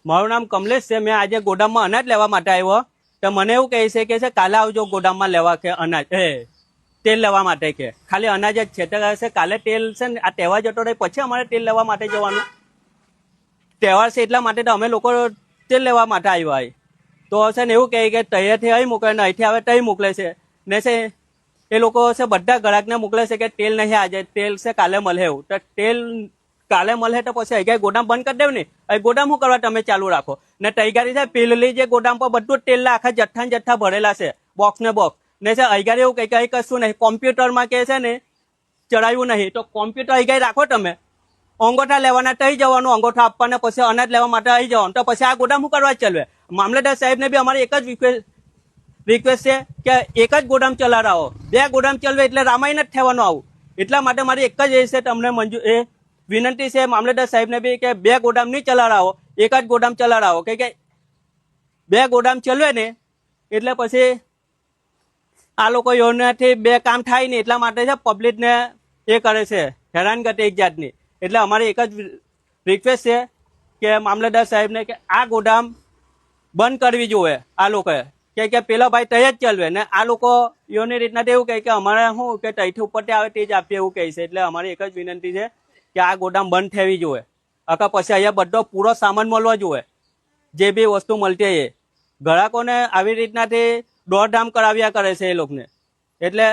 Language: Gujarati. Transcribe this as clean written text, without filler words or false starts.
મારું નામ કમલેશ છે. મેં આજે ગોડામમાં અનાજ લેવા માટે આવ્યો. તો મને એવું કહે છે કે કાલે આવજો ગોડામમાં લેવા કે અનાજ તેલ લેવા માટે કે ખાલી અનાજ જ છે. તો કહે છે કાલે તેલ છે ને આ તહેવાર જતો રહે પછી અમારે તેલ લેવા માટે જવાનું. તહેવાર છે એટલા માટે તો અમે લોકો તેલ લેવા માટે આવ્યા. તો છે ને એવું કહે કે તૈયારથી અહીં મોકલે ને અહીંથી આવે તઈ મોકલે છે ને છે એ લોકો છે બધા ગ્રાહકને મોકલે છે કે તેલ નહીં આજે તેલ છે કાલે મળે એવું. તો તેલ કાલે મળે તો પછી અહીં ગોડામ બંધ કરી દેવું ને. અહીં ગોડામ શું કરવા તમે ચાલુ રાખો ને તૈયારી છે પેલી જે ગોડામ પર બધું જ તેલ આખા જથ્થા ભરેલા છે બોક્સ ને બોક્સ ને છે અહીં એવું કઈ કઈ કશું નહીં. કોમ્પ્યુટરમાં કે છે ને ચડાવ્યું નહીં તો કોમ્પ્યુટર અહીં રાખો તમે અંગોઠા લેવાના તઈ જવાનું અંગોઠા આપવાના પછી અનાજ લેવા માટે આવી જવાનું. તો પછી આ ગોડામ શું કરવા ચાલવે. મામલેદાર સાહેબને બી અમારી એક જ રિક્વેસ્ટ છે કે એક જ ગોડામ ચલાવો. બે ગોડામ ચલવે એટલે રામાયણ જ થવાનું આવું. એટલા માટે મારી એક જ એ છે તમને વિનંતી છે મામલેદાર સાહેબને બી કે બે ગોડામ નહીં ચલાવો એક જ ગોડામ ચલાવો કે બે ગોડામ ચલવે ને એટલે પછી આ લોકો યોજનાથી બે કામ થાય ને એટલા માટે છે પબ્લિકને એ કરે છે હેરાનગતિ એક જાતની. એટલે અમારી એક જ રિક્વેસ્ટ છે કે મામલતદાર સાહેબને કે આ ગોડામ બંધ કરવી જોઈએ. આ લોકોએ કે પેલા ભાઈ તય જ ચલવે ને આ લોકો યોની રીતના એવું કહે કે અમારે શું કે તઈથી ઉપરથી આવે તે જ આપીએ એવું કહે છે. એટલે અમારી એક જ વિનંતી છે કે આ ગોડામ બંધ થવી જોઈએ. અકા પછી અહીંયા બધો પૂરો સામાન મળવો જોઈએ જે બી વસ્તુ મળતી એ ગ્રાહકોને આવી રીતનાથી દોડધામ કરાવ્યા કરે છે એ લોકોને. એટલે